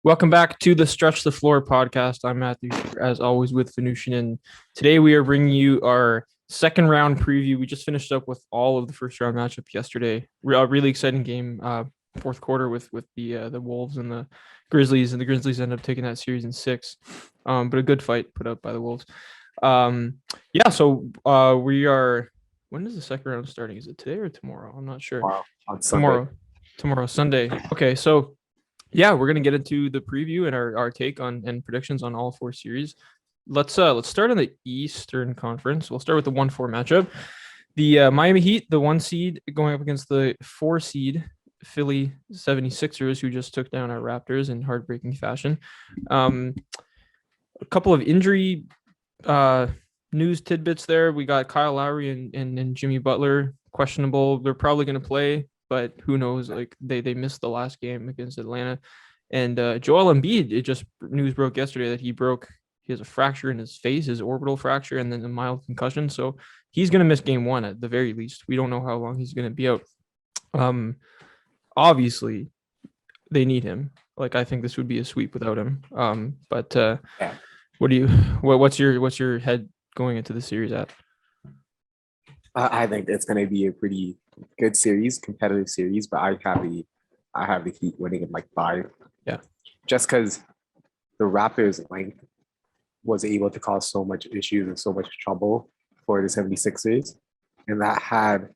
Welcome back to the Stretch the Floor podcast. I'm Matthew, as always, with Venushan. And today we are bringing you our second round preview. We just finished up with all of the first round matchup yesterday. A really exciting game, fourth quarter with the Wolves and the Grizzlies. And the Grizzlies ended up taking that series in six. But a good fight put up by the Wolves. We are. When is the second round starting? Is it today or tomorrow? I'm not sure. On Sunday. Tomorrow, Sunday. Okay, so. Yeah, we're gonna get into the preview and our take on and predictions on all four series. Let's start in the Eastern Conference. We'll start with the 1-4 matchup. The Miami Heat, the 1 seed, going up against the 4 seed Philly 76ers, who just took down our Raptors in heartbreaking fashion. A couple of injury news tidbits there. We got Kyle Lowry and Jimmy Butler questionable. They're probably going to play, but who knows? Like they missed the last game against Atlanta. And Joel Embiid, it just news broke yesterday that he has a fracture in his face, his orbital fracture, and then a mild concussion. So he's going to miss game one at the very least. We don't know how long he's going to be out. Obviously, they need him. Like I think this would be a sweep without him. What's your head going into the series at? I think it's going to be a pretty good series, competitive series, but I have the Heat winning in like 5. Yeah. Just because the Raptors' length was able to cause so much issues and so much trouble for the 76ers. And that had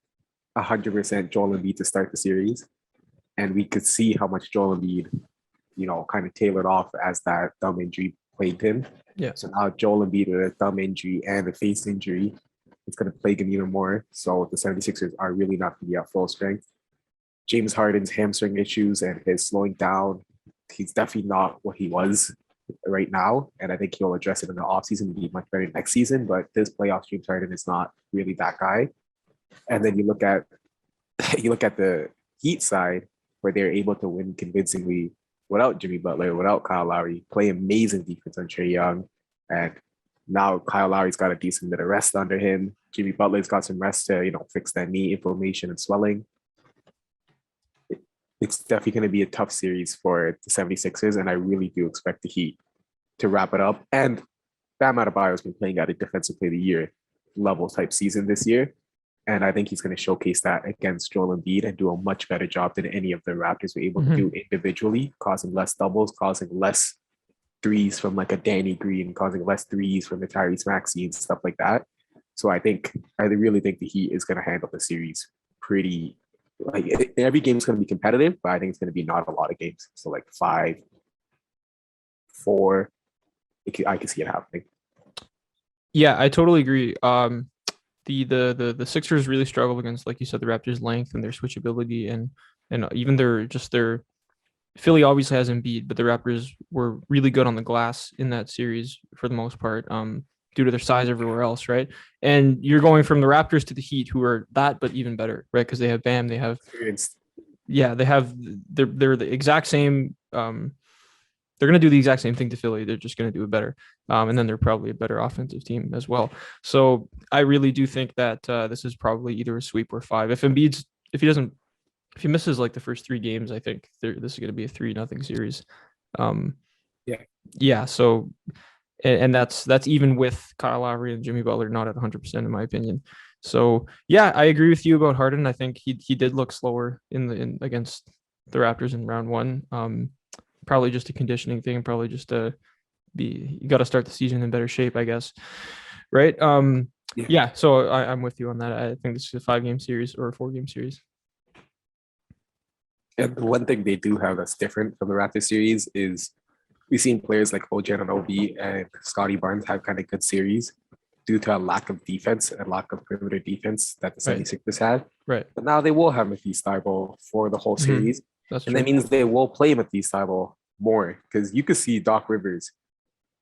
100% Joel Embiid to start the series. And we could see how much Joel Embiid, kind of tailored off as that thumb injury plagued him. Yeah. So now Joel Embiid with a thumb injury and a face injury, it's going to plague him even more. So the 76ers are really not going to be at full strength. James Harden's hamstring issues and his slowing down, he's definitely not what he was right now. And I think he'll address it in the offseason and be much better next season. But this playoff, James Harden is not really that guy. And then you look at the Heat side, where they're able to win convincingly without Jimmy Butler, without Kyle Lowry, play amazing defense on Trae Young. And now Kyle Lowry's got a decent bit of rest under him. Jimmy Butler's got some rest to, fix that knee inflammation and swelling. It's definitely going to be a tough series for the 76ers, and I really do expect the Heat to wrap it up. And Bam Adebayo has been playing at a Defensive Player of the Year level type season this year, and I think he's going to showcase that against Joel Embiid and do a much better job than any of the Raptors were able to do individually, causing less doubles, causing less threes from like a Danny Green, causing less threes from the Tyrese Maxey and stuff like that. So I really think the Heat is going to handle the series pretty. Like every game is going to be competitive, but I think it's going to be not a lot of games. So like 5, 4, I can see it happening. Yeah, I totally agree. The Sixers really struggle against, like you said, the Raptors' length and their switchability and even their Philly obviously has Embiid, but the Raptors were really good on the glass in that series for the most part, due to their size everywhere else, right? And you're going from the Raptors to the Heat, who are that, but even better, right? Because they have Bam, they have, they're the exact same. They're going to do the exact same thing to Philly. They're just going to do it better. And then they're probably a better offensive team as well. So I really do think that this is probably either a sweep or 5. If he misses like the first 3 games, I think this is going to be a 3-0 series. Yeah. So, and that's even with Kyle Lowry and Jimmy Butler not at 100% in my opinion. So yeah, I agree with you about Harden. I think he did look slower in against the Raptors in round 1. Probably just a conditioning thing. Probably just you got to start the season in better shape, I guess. Right. Yeah. So I'm with you on that. I think this is a 5-game series or a 4-game series. And the one thing they do have that's different from the Raptors series is we've seen players like OG Anunoby and Scotty Barnes have kind of good series due to a lack of defense and lack of perimeter defense that the 76ers had. Right. But now they will have Matisse Thybulle for the whole series. That's and true. That means they will play Matisse Thybulle more, because you could see Doc Rivers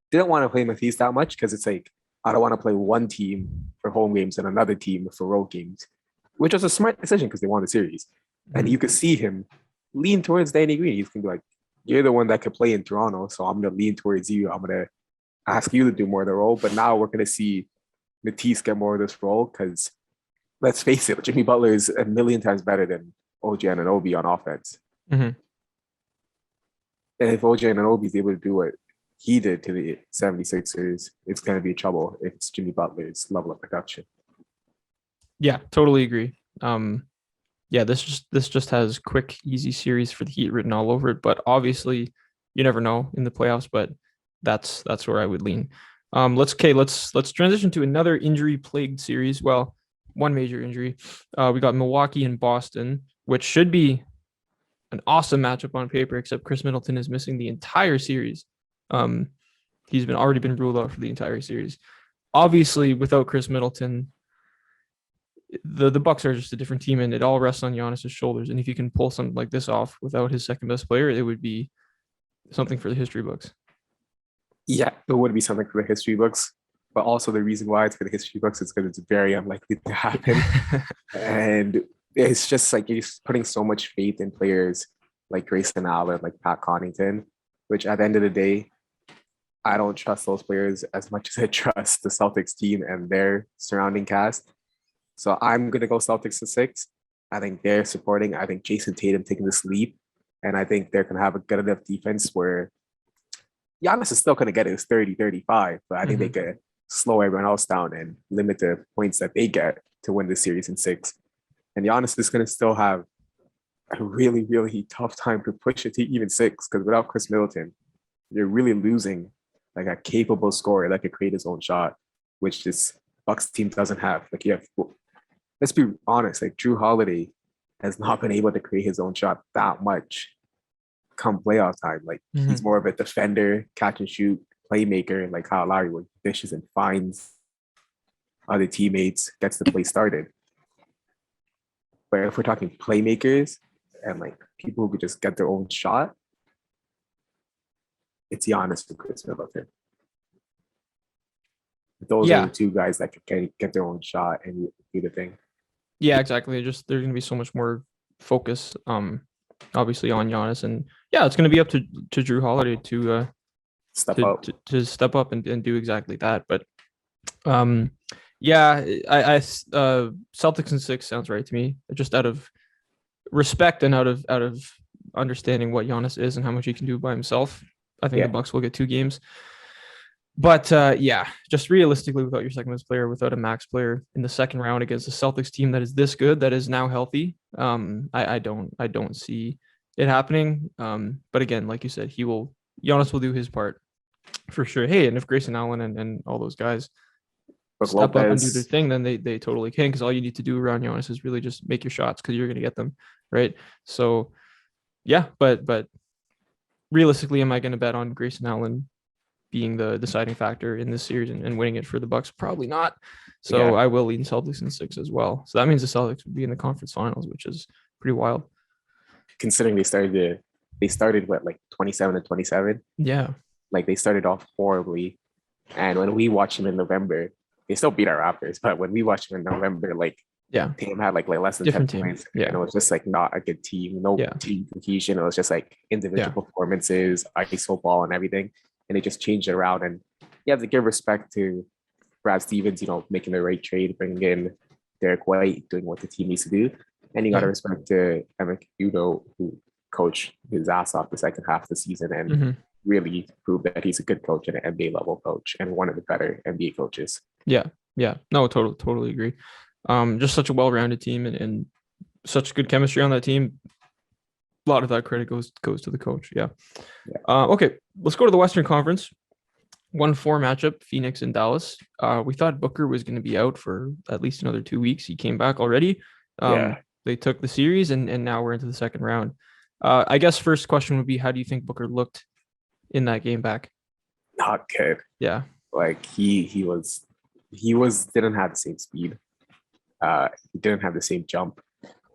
didn't want to play Matisse that much because it's like, I don't want to play one team for home games and another team for road games, which was a smart decision because they won the series. And you could see him lean towards Danny Green. He's going to be like, you're the one that could play in Toronto, so I'm going to lean towards you. I'm going to ask you to do more of the role. But now we're going to see Matisse get more of this role because, let's face it, Jimmy Butler is a million times better than OG Anunoby on offense. Mm-hmm. And if OJ Anunoby is able to do what he did to the 76ers, it's going to be trouble if it's Jimmy Butler's level of production. Yeah, totally agree. Yeah, this just has quick, easy series for the Heat written all over it. But obviously, you never know in the playoffs. But that's where I would lean. Let's transition to another injury-plagued series. Well, one major injury. We got Milwaukee and Boston, which should be an awesome matchup on paper, except Chris Middleton is missing the entire series. He's already been ruled out for the entire series. Obviously, without Chris Middleton, the Bucks are just a different team, and it all rests on Giannis's shoulders. And if you can pull something like this off without his second best player, it would be something for the history books. Yeah, it would be something for the history books, but also the reason why it's for the history books is because it's very unlikely to happen. And it's just like you're just putting so much faith in players like Grayson Allen, like Pat Connaughton, which at the end of the day, I don't trust those players as much as I trust the Celtics team and their surrounding cast. So I'm going to go Celtics to 6. I think they're supporting. I think Jason Tatum taking this leap. And I think they're going to have a good enough defense where Giannis is still going to get his 30, 35, but I think they could slow everyone else down and limit the points that they get to win the series in 6. And Giannis is going to still have a really, really tough time to push it to even 6 because without Chris Middleton, you're really losing like a capable scorer that could create his own shot, which this Bucks team doesn't have. Like, you have, let's be honest, like Drew Holiday has not been able to create his own shot that much come playoff time. Like he's more of a defender, catch and shoot, playmaker, like Kyle Lowry, where he dishes and finds other teammates, gets the play started. But if we're talking playmakers and like people who could just get their own shot, it's Giannis and Chris Middleton. Those are the two guys that can get their own shot and do the thing. Yeah, exactly. Just there's gonna be so much more focus, obviously on Giannis, and yeah, it's gonna be up to Drew Holiday to step up and do exactly that. But yeah, I Celtics in 6 sounds right to me. Just out of respect and out of understanding what Giannis is and how much he can do by himself, I think the Bucks will get 2 games. But yeah, just realistically, without your second best player, without a max player in the second round against a Celtics team that is this good, that is now healthy, I don't see it happening. But again, like you said, Giannis will do his part for sure. Hey, and if Grayson Allen and all those guys step up and do their thing, then they totally can, because all you need to do around Giannis is really just make your shots, because you're going to get them, right? So yeah, but realistically, am I going to bet on Grayson Allen being the deciding factor in this series and winning it for the Bucks? Probably not. So I will lean Celtics in 6 as well. So that means the Celtics would be in the conference finals, which is pretty wild. Considering they started what, like 27-27? Yeah. Like they started off horribly. And when we watched them in November, they still beat our Raptors, but when we watched them in November, like Tatum had like less than different 10 points. Yeah. And it was just like not a good team. No team cohesion. It was just like individual performances, ISO ball and everything. And they just changed it around. And you have to give respect to Brad Stevens, making the right trade, bringing in Derek White, doing what the team needs to do. And you got to respect to Emmett Udo, who coached his ass off the second half of the season and really proved that he's a good coach and an NBA level coach and one of the better NBA coaches. Yeah. No, totally agree. Just such a well-rounded team and such good chemistry on that team. A lot of that credit goes to the coach. Yeah. Okay, let's go to the Western Conference. 1-4 matchup, Phoenix and Dallas. We thought Booker was going to be out for at least another 2 weeks. He came back already. They took the series and now we're into the second round. I guess first question would be, how do you think Booker looked in that game back? Not good. Yeah. Like he didn't have the same speed. He didn't have the same jump.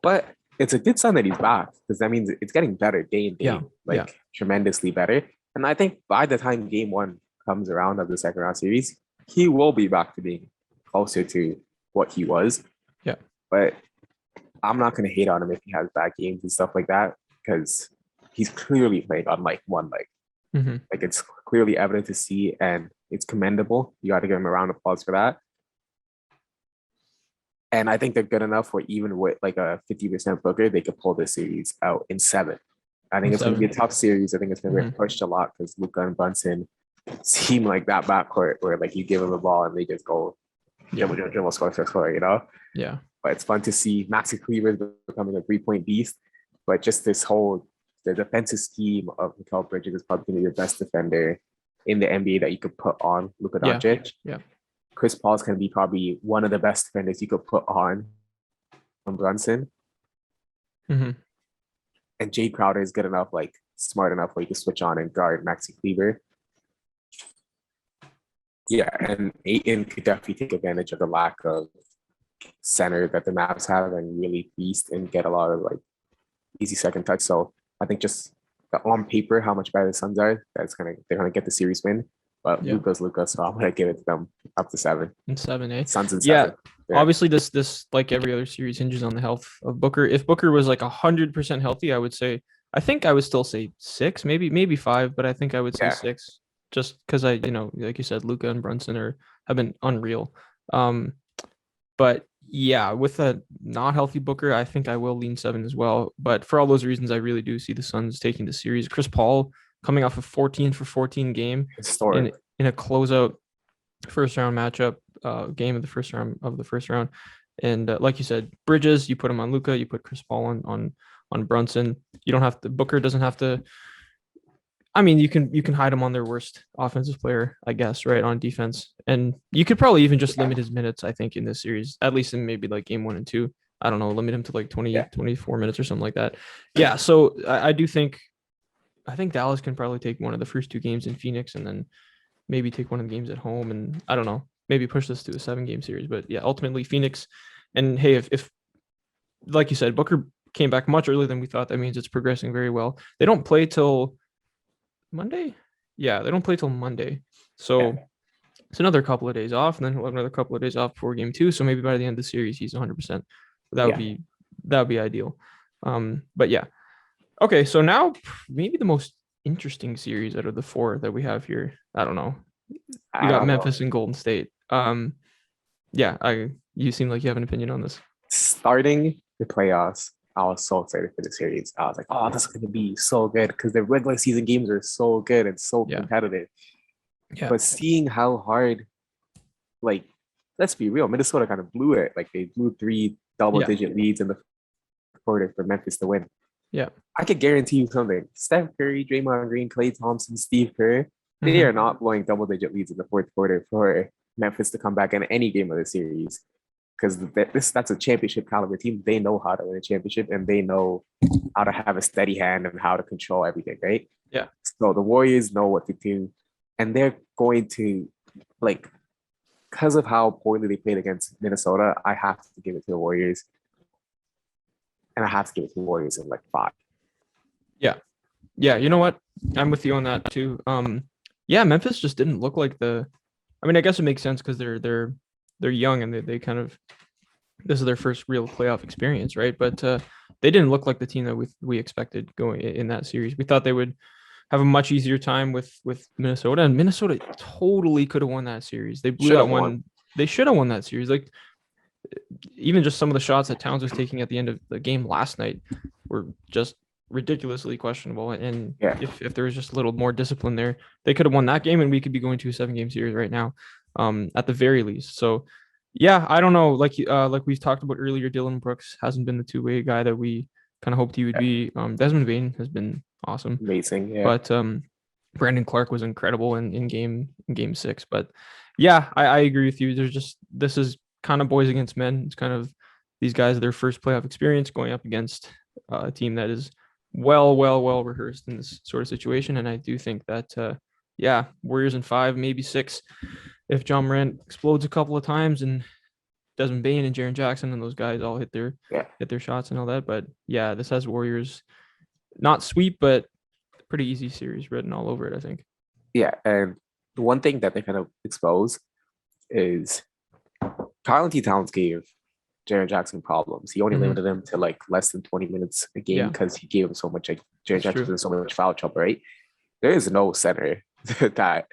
But it's a good sign that he's back, because that means it's getting better day in day, tremendously better. And I think by the time game 1 comes around of the second round series, he will be back to being closer to what he was. Yeah. But I'm not going to hate on him if he has bad games and stuff like that, because he's clearly playing on like one leg. Like it's clearly evident to see, and it's commendable. You got to give him a round of applause for that. And I think they're good enough where even with like a 50% Booker, they could pull this series out in 7. I think in it's going to be a 7. tough series. I think it's going to get pushed a lot because Luka and Brunson seem like that backcourt where like you give them the ball and they just go Yeah. dribble, score, you know? Yeah. But it's fun to see Maxi Kleber becoming a 3-point beast. But just the defensive scheme of Mikal Bridges is probably going to be the best defender in the NBA that you could put on Luka Yeah. Doncic. Yeah. Chris Paul's going to be probably one of the best defenders you could put on Brunson. Mm-hmm. And Jay Crowder is good enough, like smart enough where you can switch on and guard Maxi Kleber. Yeah, and Ayton could definitely take advantage of the lack of center that the Mavs have and really feast and get a lot of like easy second touch. So I think just on paper how much better the Suns are, they're gonna get the series win. But Yeah. Luka's Luka, so I'm gonna give it to them up to 7. In 7, eh? Suns in Yeah. 7. Obviously, this like every other series hinges on the health of Booker. If Booker was like 100% healthy, I think I would still say 6, maybe 5, but I think I would say 6, just because like you said, Luka and Brunson have been unreal. But yeah, with a not healthy Booker, I think I will lean 7 as well. But for all those reasons, I really do see the Suns taking the series. Chris Paul coming off a 14 for 14 game Historic. in a closeout first round matchup, game of the first round. And like you said, Bridges, you put him on Luka, you put Chris Paul on Brunson. You don't have to. Booker doesn't have to. I mean, you can hide him on their worst offensive player, I guess, right, on defense. And you could probably even just limit his minutes, I think, in this series, at least in maybe like game 1 and 2. I don't know, limit him to like 20, 24 minutes or something like that. Yeah, so I think Dallas can probably take one of the first 2 games in Phoenix and then maybe take one of the games at home. And I don't know, maybe push this to a 7-game series. But yeah, ultimately Phoenix. And hey, if like you said, Booker came back much earlier than we thought, that means it's progressing very well. They don't play till Monday. Yeah, they don't play till Monday. So it's another couple of days off, and then he'll have another couple of days off before game 2. So maybe by the end of the series, he's 100%. That would be ideal. But yeah. Okay, so now maybe the most interesting series out of the 4 that we have here. I don't know. You got Memphis and Golden State. You seem like you have an opinion on this. Starting the playoffs, I was so excited for the series. I was like, oh, this is going to be so good because the regular season games are so good and so competitive. Yeah. But seeing how hard, like, let's be real, Minnesota kind of blew it. Like, they blew 3 double-digit leads in the quarter for Memphis to win. Yeah. I could guarantee you something. Steph Curry, Draymond Green, Klay Thompson, Steve Kerr, they are not blowing double-digit leads in the fourth quarter for Memphis to come back in any game of the series. Because that's a championship caliber team. They know how to win a championship and they know how to have a steady hand and how to control everything, right? Yeah. So the Warriors know what to do. And they're going to, like, because of how poorly they played against Minnesota, I have to give it to the Warriors. And I have to give it to the Warriors in like 5. Yeah. Yeah, you know what? I'm with you on that too. Memphis just didn't look like I guess it makes sense because they're young and they kind of, this is their first real playoff experience, right? But they didn't look like the team that we expected going in that series. We thought they would have a much easier time with Minnesota, and Minnesota totally could have won that series. They blew that one. They should have won that series. Like, even just some of the shots that Towns was taking at the end of the game last night were just ridiculously questionable. And if there was just a little more discipline there, they could have won that game and we could be going to a 7-game series right now, at the very least. So yeah, I don't know. Like we've talked about earlier, Dylan Brooks hasn't been the 2-way guy that we kind of hoped he would be. Desmond Bane has been awesome. Amazing. Yeah. But Brandon Clark was incredible in game 6. But yeah, I agree with you. This is kind of boys against men. It's kind of these guys, their first playoff experience going up against a team that is well rehearsed in this sort of situation. And I do think that Warriors in 5, maybe 6, if John Morant explodes a couple of times and Desmond Bane and Jaren Jackson and those guys all hit their shots and all that. But yeah, this has Warriors not sweep, but pretty easy series written all over it, I think. Yeah, and the one thing that they kind of expose is Karl-Anthony Towns gave Jaren Jackson problems. He only limited him to like less than 20 minutes a game because he gave him so much. Like Jaren Jackson was in so much foul trouble, right? There is no center that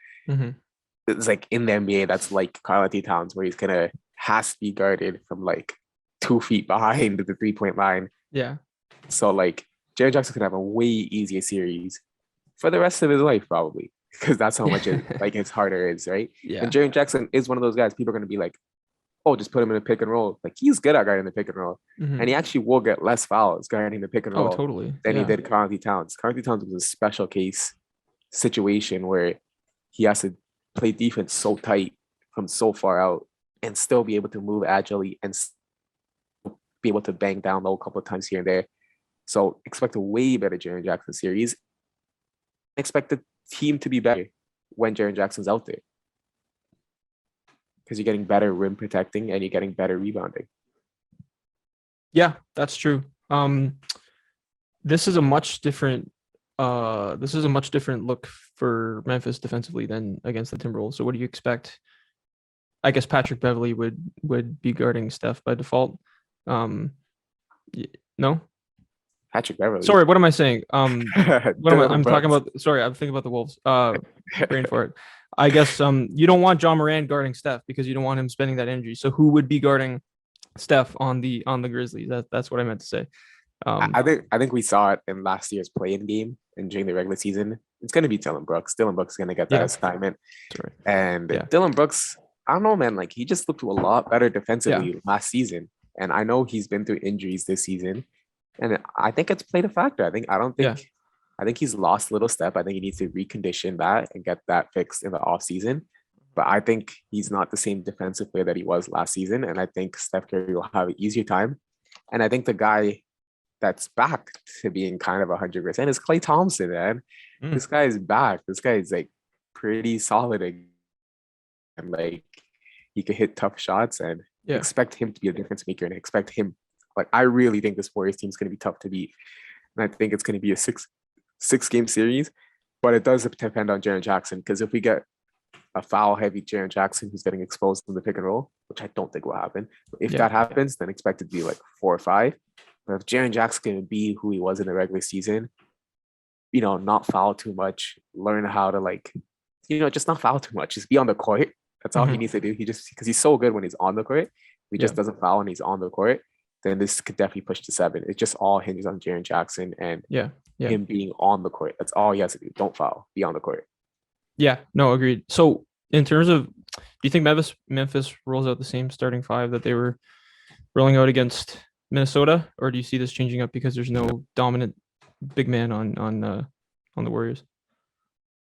it's like in the NBA that's like Karl-Anthony Towns, where he's gonna has to be guarded from like 2 feet behind the 3-point line. Yeah. So like Jaren Jackson could have a way easier series for the rest of his life, probably, because that's how much his harder is, right? Yeah. And Jaren Jackson is one of those guys. People are going to be like, "Oh, just put him in a pick and roll." Like he's good at guarding the pick and roll, Mhm. and he actually will get less fouls guarding the pick and Oh, roll totally. than he Yeah. did Karl-Anthony Towns. Karl-Anthony Towns was a special case situation where he has to play defense so tight from so far out and still be able to move agilely and be able to bang down low a couple of times here and there. So expect a way better Jaren Jackson series. Expect the team to be better when Jaren Jackson's out there, because you're getting better rim protecting and you're getting better rebounding. Yeah, that's true. This is a much different look for Memphis defensively than against the Timberwolves. So what do you expect? I guess Patrick Beverley would be guarding Steph by default. No? Patrick Beverley. Sorry, what am I saying? What am I? I'm talking Brooks. about. Sorry, I'm thinking about the Wolves. Brain for it. I guess you don't want John Moran guarding Steph because you don't want him spending that energy. So who would be guarding Steph on the Grizzlies? That's what I meant to say. I think we saw it in last year's play-in game and during the regular season. It's going to be Dillon Brooks. Dillon Brooks is going to get that assignment. Sorry. And Yeah. Dillon Brooks, I don't know, man. Like he just looked a lot better defensively last season. And I know he's been through injuries this season, and I think it's played a factor. I think he's lost a little step. I think he needs to recondition that and get that fixed in the offseason. But I think he's not the same defensive player that he was last season. And I think Steph Curry will have an easier time. And I think the guy that's back to being kind of 100% is Klay Thompson, man. This guy is back. This guy is like pretty solid and like he could hit tough shots, and expect him to be a difference maker, and expect him. Like I really think this Warriors team is going to be tough to beat, and I think it's going to be a six game series. But it does depend on Jaren Jackson, because if we get a foul heavy Jaren Jackson who's getting exposed in the pick and roll, which I don't think will happen. If that happens, then expect it to be like 4 or 5. But if Jaren Jackson can be who he was in the regular season, not foul too much, learn how to just not foul too much, just be on the court. That's all he needs to do. Because he's so good when he's on the court, he just doesn't foul when he's on the court. Then this could definitely push to 7. It just all hinges on Jaren Jackson and him being on the court. That's all he has to do. Don't foul. Be on the court. Yeah, no, agreed. So in terms of, do you think Memphis rolls out the same starting 5 that they were rolling out against Minnesota, or do you see this changing up because there's no dominant big man on the Warriors?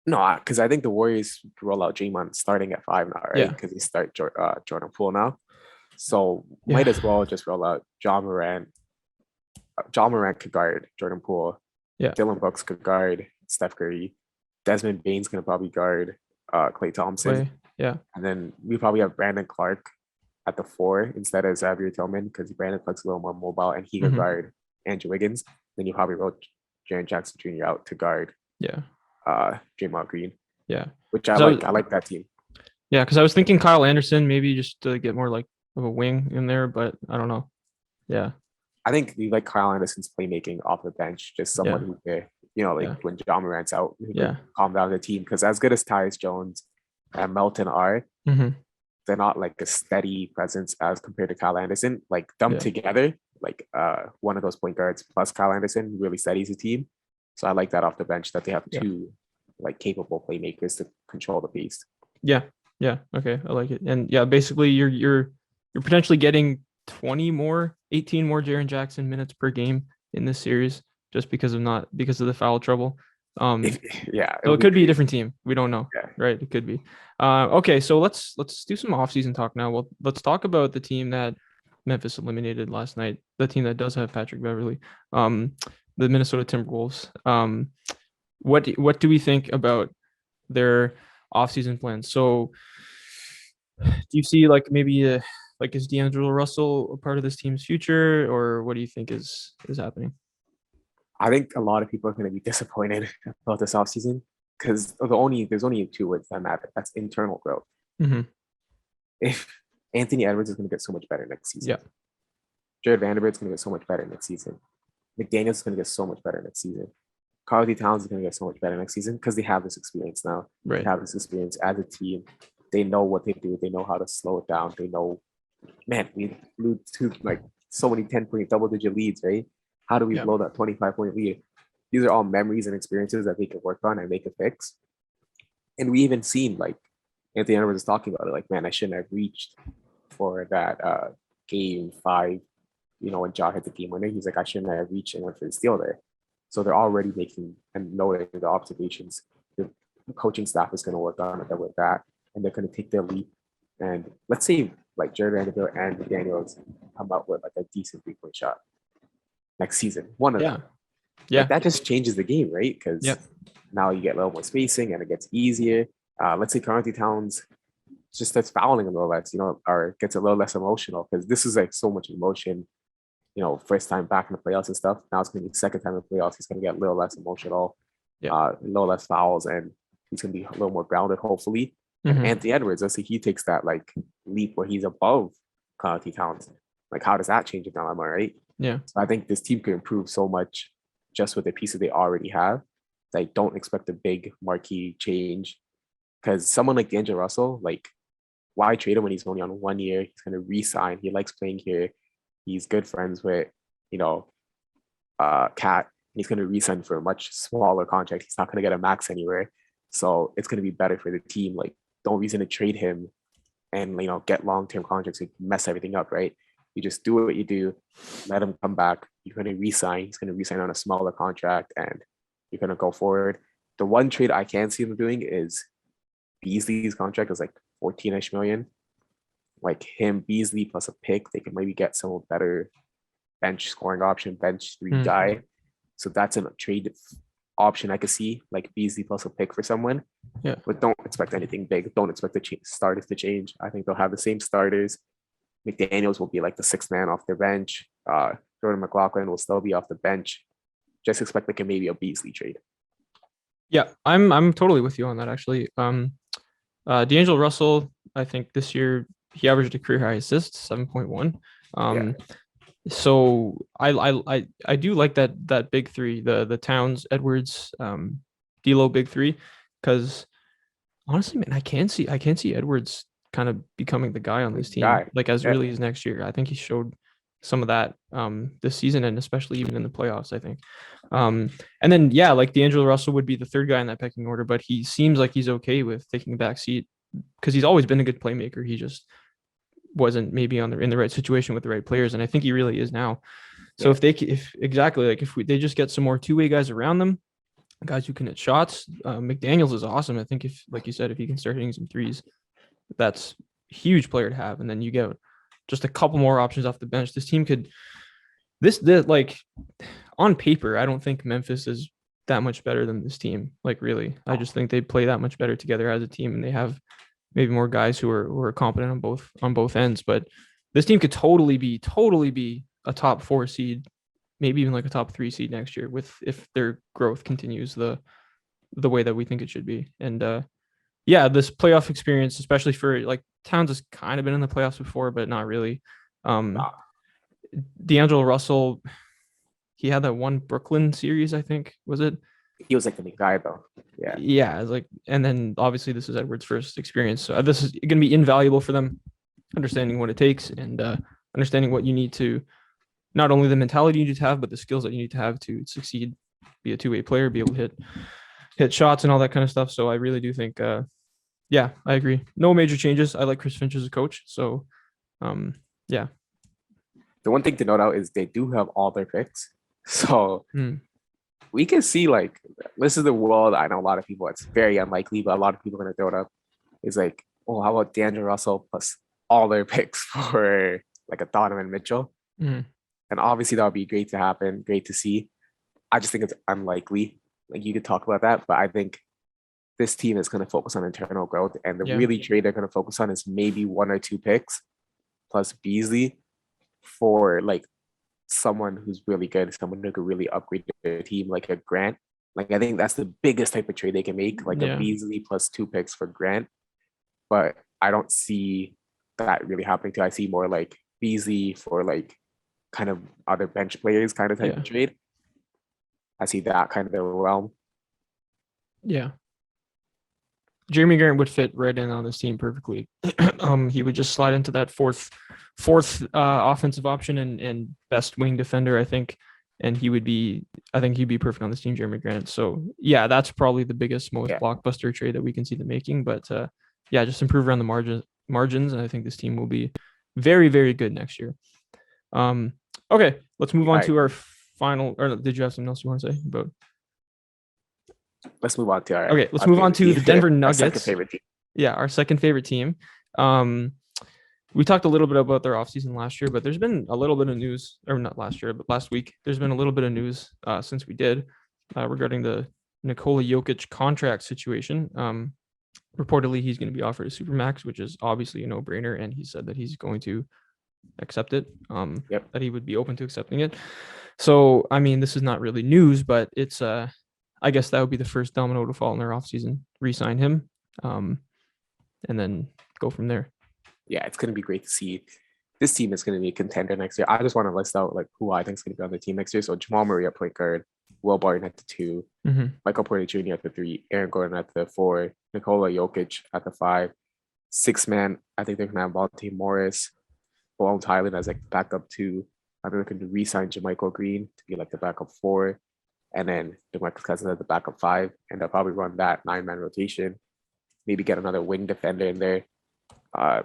No, because I think the Warriors roll out Draymond starting at 5 now, right? Because they start Jordan Poole now. So might as well just roll out John Moran. John Moran could guard Jordan Poole. Dillon Brooks could guard Steph Curry. Desmond Bane's going to probably guard Klay Thompson. And then we probably have Brandon Clark at the 4 instead of Xavier Tillman, because Brandon Clark's a little more mobile and he can guard Andrew Wiggins. Then you probably roll Jaren Jackson Jr. out to guard Draymond Green. Which I like that team. Yeah, because I was thinking Kyle Anderson maybe just to get more like of a wing in there, but I don't know. Yeah. I think we like Kyle Anderson's playmaking off the bench, just someone who when John Morant's out, calm down the team. Because as good as Tyus Jones and Melton are, they're not like a steady presence as compared to Kyle Anderson. Like them together, like one of those point guards plus Kyle Anderson really steadies the team. So I like that off the bench that they have 2 like capable playmakers to control the pace. Yeah. Okay, I like it. And basically you're potentially getting 18 more Jaren Jackson minutes per game in this series just because of the foul trouble. So it could be a different team. We don't know. Right? It could be. Okay, so let's do some offseason talk now. Well, let's talk about the team that Memphis eliminated last night. The team that does have Patrick Beverley. The Minnesota Timberwolves. What do we think about their offseason plans? So do you see like maybe is D'Angelo Russell a part of this team's future, or what do you think is happening? I think a lot of people are going to be disappointed about this offseason because there's only 2 words that matter. That's internal growth. If Anthony Edwards is going to get so much better next season, Jared Vanderbilt's going to get so much better next season, McDaniels is going to get so much better next season, Karl-Anthony Towns is going to get so much better next season because they have this experience now. They have this experience as a team. They know what they do. They know how to slow it down. They know, man, we blew to like so many 10-point double-digit leads, right? How do we Yeah. blow that 25-point lead? These are all memories and experiences that they can work on and they can fix. And we even seen like Anthony Edwards is talking about it, like, man, I shouldn't have reached for that game 5, when Ja hit the game winner. He's like, I shouldn't have reached and went for the steal there. So they're already making and noting the observations. The coaching staff is going to work on it with that, and they're going to take their leap. And let's say like Jared Vanderbilt and McDaniels come out with like a decent 3-point shot next season. One of them. Yeah. Like that just changes the game, right? Because Yeah. now you get a little more spacing and it gets easier. Let's say Carnty Towns just starts fouling a little less, or gets a little less emotional, because this is like so much emotion, first time back in the playoffs and stuff. Now it's going to be second time in the playoffs. He's going to get a little less emotional, a little less fouls, and he's going to be a little more grounded, hopefully. Mm-hmm. And Anthony Edwards, let's say he takes that like leap where he's above Carnty Towns. Like, how does that change the dilemma, right? Yeah. So I think this team could improve so much just with the pieces they already have. I don't expect a big marquee change, because someone like D'Angelo Russell, like, why trade him when he's only on 1 year? He's going to re-sign. He likes playing here. He's good friends with, Cat. He's going to re-sign for a much smaller contract. He's not going to get a max anywhere. So it's going to be better for the team. Like, don't reason to trade him and, get long-term contracts and mess everything up, right? You just do what you do. Let him come back. You're going to re-sign. He's going to re-sign on a smaller contract, and you're going to go forward. The one trade I can see them doing is Beasley's contract is like 14-ish million. Like him, Beasley plus a pick, they can maybe get some better bench scoring option, bench 3 guy. So that's a trade option I could see, like Beasley plus a pick for someone. Yeah. But don't expect anything big. Don't expect the starters to change. I think they'll have the same starters. McDaniels will be like the 6th man off their bench. Jordan McLaughlin will still be off the bench. Just expect like maybe a Beasley trade. Yeah, I'm totally with you on that, actually. D'Angelo Russell, I think this year he averaged a career high assist, 7.1. So I do like that big 3, the Towns, Edwards, D'Lo big 3, because honestly, man, I can see Edwards kind of becoming the guy on this team, like as early as next year. I think he showed some of that this season, and especially even in the playoffs, I think. And then like D'Angelo Russell would be the 3rd guy in that pecking order, but he seems like he's okay with taking a back seat because he's always been a good playmaker. He just wasn't maybe in the right situation with the right players, and I think he really is now. So if they they just get some more 2-way guys around them, guys who can hit shots, McDaniels is awesome. I think if, like you said, if he can start hitting some threes, that's a huge player to have. And then you get just a couple more options off the bench. This team could like on paper, I don't think Memphis is that much better than this team. Like, really, I just think they play that much better together as a team, and they have maybe more guys who are competent on both ends. But this team could totally be a top 4 seed, maybe even like a top 3 seed next year, if their growth continues the way that we think it should be. And this playoff experience, especially for like Towns, has kind of been in the playoffs before, but not really. D'Angelo Russell, he had that one Brooklyn series, I think, was it? He was like the big guy though. Yeah, it's like, and then obviously this is Edwards' first experience, so this is going to be invaluable for them, understanding what it takes and understanding what you need to, not only the mentality you need to have, but the skills that you need to have to succeed, be a 2-way player, be able to hit shots and all that kind of stuff. So I really do think, I agree. No major changes. I like Chris Finch as a coach. So, yeah. The one thing to note out is they do have all their picks. So we can see, like, this is the world. I know a lot of people, it's very unlikely, but a lot of people are going to throw it up. It's like, oh, how about D'Angelo Russell plus all their picks for like a Donovan Mitchell? And obviously that would be great to happen, great to see. I just think it's unlikely. Like, you could talk about that, but I think this team is going to focus on internal growth, and the really trade they're going to focus on is maybe 1 or 2 picks plus Beasley for like someone who's really good, someone who could really upgrade their team, like a Grant. Like, I think that's the biggest type of trade they can make, like a Beasley plus 2 picks for Grant. But I don't see that really happening too. I see more like Beasley for like kind of other bench players kind of type of trade. I see that kind of the realm. Yeah. Jeremy Grant would fit right in on this team perfectly. He would just slide into that fourth offensive option and best wing defender. I think and I think he'd be perfect on this team, Jeremy Grant. So yeah, that's probably the biggest, most blockbuster trade that we can see them making. But yeah, just improve around the margins, and I think this team will be very, very good next year. Okay, let's move on to our final. Or did you have something else you want to say about? Let's move on to our. Okay, let's move on to the Denver Nuggets. Our second favorite team. Yeah, our second favorite team. We talked a little bit about their offseason last year, but there's been a little bit of news, or not last year, but last week. There's been a little bit of news since we did regarding the Nikola Jokic contract situation. Reportedly, he's going to be offered a supermax, which is obviously a no-brainer, and he said that he's going to accept it. That he would be open to accepting it. So, I mean, this is not really news, but it's I guess that would be the first domino to fall in their offseason. Re-sign him, and then go from there. Yeah, it's going to be great to see. This team is going to be a contender next year. I just want to list out like who I think is going to be on the team next year. So Jamal Murray at point guard, Will Barton at the 2, Michael Porter Jr. at the 3, Aaron Gordon at the 4, Nikola Jokic at the 5, 6-man. I think they're going to have Monte Morris, Long Thailand as like backup 2. I think they're going to re-sign JaMychal Green to be like the backup 4, and then DeMarcus Cousins at the backup 5, and they'll probably run that 9-man rotation. Maybe get another wing defender in there.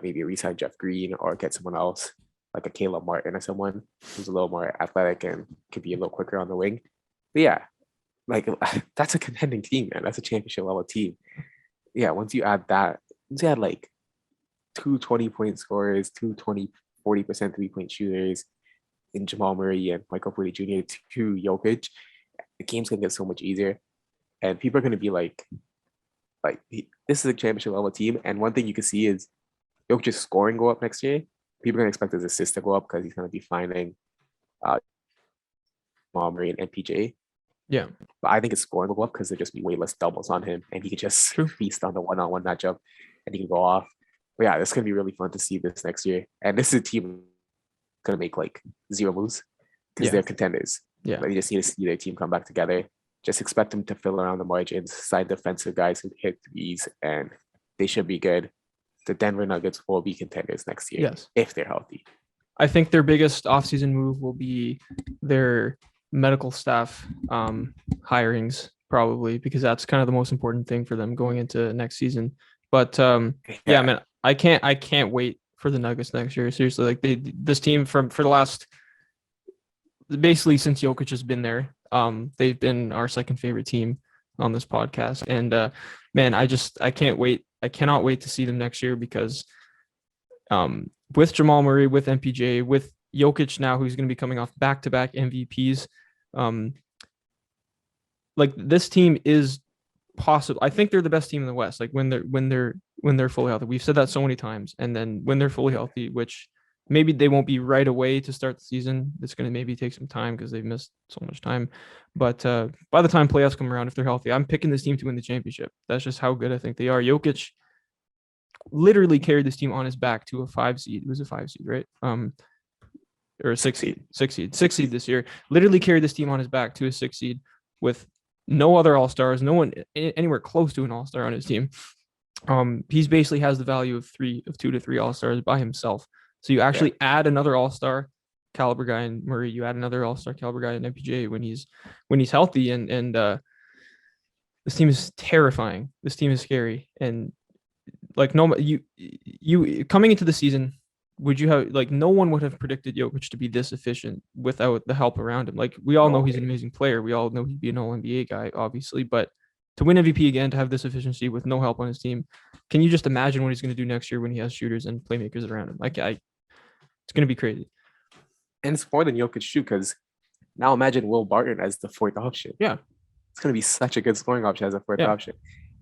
Maybe re-sign Jeff Green or get someone else like a Caleb Martin or someone who's a little more athletic and could be a little quicker on the wing. But yeah, like that's a contending team, man. That's a championship level team. Yeah, once you add like 2 20-point scorers, 2 40% 3-point shooters in Jamal Murray and Michael Porter Jr. to Jokic, the game's gonna get so much easier. And people are gonna be like this is a championship level team. And one thing you can see is Jokic's scoring go up next year. People are going to expect his assists to go up because he's going to be finding Murray and MPJ. Yeah. But I think his scoring will go up because there'll just be way less doubles on him and he could just feast on the one-on-one matchup and he can go off. But yeah, it's going to be really fun to see this next year. And this is a team going to make like 0 moves because they're contenders. Yeah. But you just need to see their team come back together. Just expect them to fill around the margins, sign defensive guys who hit threes, and they should be good. The Denver Nuggets will be contenders next year if they're healthy. I think their biggest offseason move will be their medical staff hirings, probably, because that's kind of the most important thing for them going into next season. But yeah, man, I can't wait for the Nuggets next year. Seriously, like this team for the last basically since Jokic has been there, they've been our second favorite team on this podcast. And man, I can't wait. I cannot wait to see them next year because with Jamal Murray, with MPJ, with Jokic now, who's going to be coming off back-to-back MVPs, like this team is possible. I think they're the best team in the West. Like when they're fully healthy. We've said that so many times. And then when they're fully healthy, which maybe they won't be right away to start the season. It's going to maybe take some time because they've missed so much time. But by the time playoffs come around, if they're healthy, I'm picking this team to win the championship. That's just how good I think they are. Jokic literally carried this team on his back to a 5 seed. It was a 5 seed, right? Or a 6 seed. 6 seed this year. Literally carried this team on his back to a 6 seed with no other all-stars, no one anywhere close to an all-star on his team. He's basically has the value of 2 to 3 all-stars by himself. So you actually add another all-star caliber guy in Murray, you add another all-star caliber guy in MPJ when he's healthy, and this team is terrifying. This team is scary. And like you coming into the season, would you have no one would have predicted Jokic to be this efficient without the help around him? Like we all know he's an amazing player. We all know he'd be an all-NBA guy, obviously, but to win MVP again, to have this efficiency with no help on his team, can you just imagine what he's going to do next year when he has shooters and playmakers around him? It's going to be crazy. And it's more than Jokic too, because now imagine Will Barton as the 4th option. Yeah. It's going to be such a good scoring option as a 4th option.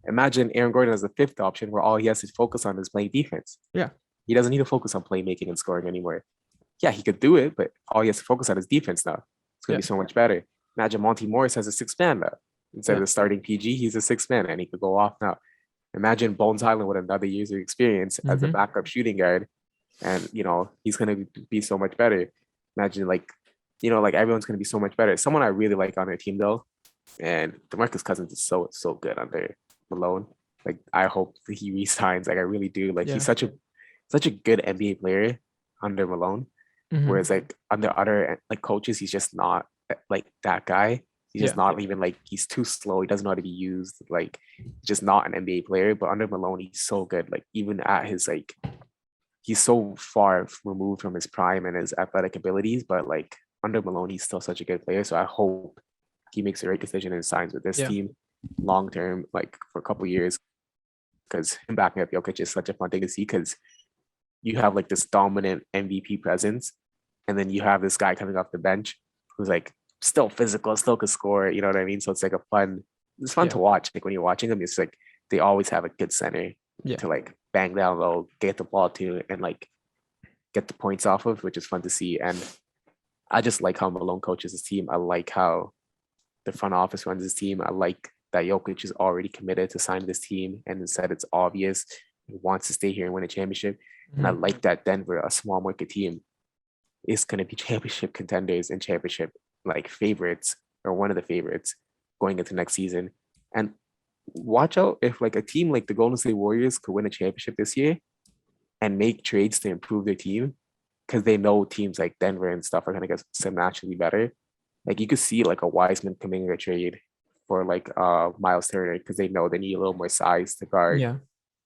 Imagine Aaron Gordon as the 5th option where all he has to focus on is playing defense. Yeah. He doesn't need to focus on playmaking and scoring anymore. Yeah, he could do it, but all he has to focus on is defense now. It's going to be so much better. Imagine Monte Morris as a 6th man now. Instead of the starting PG, he's a 6th man and he could go off now. Imagine Bones Highland with another year's of experience as a backup shooting guard. And, he's going to be so much better. Imagine everyone's going to be so much better. Someone I really like on their team though, and DeMarcus Cousins is so good under Malone. Like I hope that he resigns. Like I really do. Like he's such a good NBA player under Malone. Whereas like under other coaches, he's just not. like that guy. He's just Yeah. not even like he's too slow. He doesn't know how to be used. Like just not an NBA player. But under Malone, he's so good. Like even at his like he's so far removed from his prime and his athletic abilities. But like under Malone, he's still such a good player. So I hope he makes the right decision and signs with this Yeah. team long term, like for a couple years. Because him backing up Jokic is such a fun thing to see because you have like this dominant MVP presence, and then you have this guy coming off the bench who's like still physical, still could score. You know what I mean? So it's like it's fun Yeah. to watch. Like when you're watching them, it's like they always have a good center Yeah. to like bang down low, get the ball to, and like get the points off of, which is fun to see. And I just like how Malone coaches his team. I like how the front office runs his team. I like that Jokic is already committed to sign this team and said it's obvious he wants to stay here and win a championship. And I like that Denver, a small market team, is going to be championship contenders and championship like favorites or one of the favorites going into next season. And watch out if like a team like the Golden State Warriors could win a championship this year and make trades to improve their team because they know teams like Denver and stuff are going to get some naturally better. Like you could see like a Wiseman coming in a trade for like Miles Turner because they know they need a little more size to guard Yeah.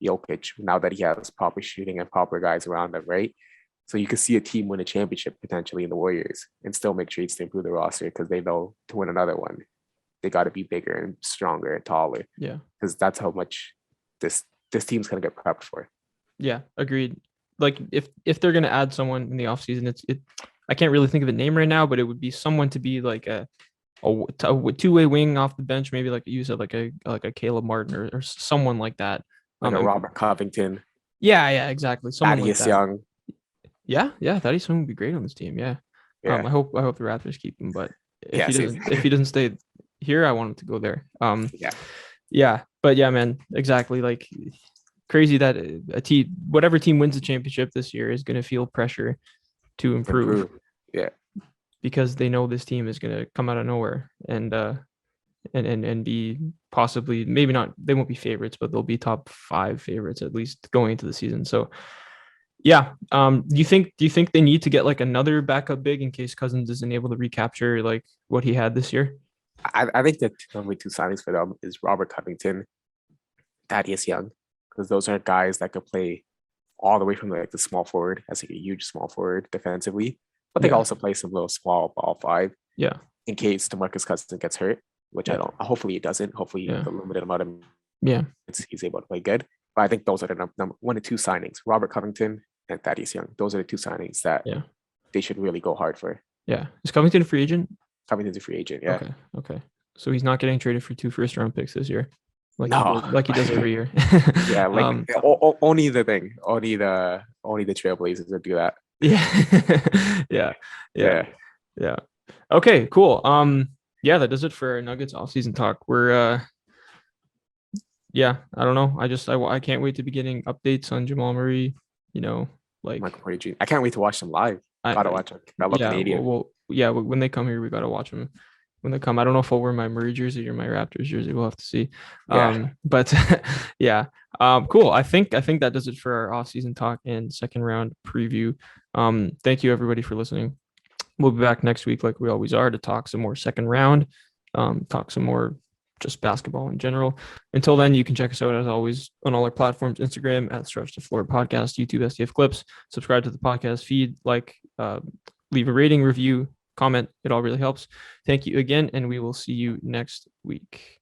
Jokic now that he has proper shooting and proper guys around him, right? So you could see a team win a championship potentially in the Warriors and still make trades to improve the roster because they know to win another one, they got to be bigger and stronger and taller. Yeah. Because that's how much this team's gonna get prepped for. Yeah. Agreed. Like if they're gonna add someone in the offseason, I can't really think of a name right now, but it would be someone to be like a two-way wing off the bench, maybe like you said, like a Caleb Martin or someone like that. Like a Robert Covington. Yeah, exactly. Someone like Thaddeus that. Young. Yeah, Thaddeus Young would be great on this team. Yeah. I hope the Raptors keep him, but if he doesn't stay here, I want him to go there. Yeah, but yeah, man, exactly. Like crazy that whatever team wins the championship this year is going to feel pressure to improve. Yeah. Because they know this team is going to come out of nowhere and be possibly, maybe not, they won't be favorites, but they'll be top 5 favorites at least going into the season. So yeah. Do you think they need to get like another backup big in case Cousins isn't able to recapture like what he had this year? I think the only 2 signings for them is Robert Covington, Thaddeus Young, because those are guys that could play all the way from like the small forward as like a huge small forward defensively, but they can also play some little small ball 5. Yeah. In case DeMarcus Cousins gets hurt, which I don't. Hopefully he doesn't. Hopefully the limited amount of he's able to play good. But I think those are the number 1 and 2 signings: Robert Covington and Thaddeus Young. Those are the 2 signings that they should really go hard for. Yeah. Is Covington a free agent? Covington's a free agent. Yeah. Okay. So he's not getting traded for 2 first-round picks this year, like he does every year. Yeah. Like only the Trailblazers would do that. Yeah. Okay. Cool. Yeah, that does it for our Nuggets offseason talk. We're I don't know. I can't wait to be getting updates on Jamal Murray. Like Michael Porter Jr. I can't wait to watch them live. Gotta watch them. I love Canadian. When they come here, we gotta watch them. When they come, I don't know if I'll wear my Murray jersey or my Raptors jersey. We'll have to see. But yeah. Cool. I think that does it for our offseason talk and second round preview. Thank you everybody for listening. We'll be back next week like we always are to talk some more second round, talk some more just basketball in general. Until then, you can check us out as always on all our platforms: Instagram at Stretch to Floor Podcast, YouTube STF Clips. Subscribe to the podcast feed, leave a rating, review, comment. It all really helps. Thank you again, and we will see you next week.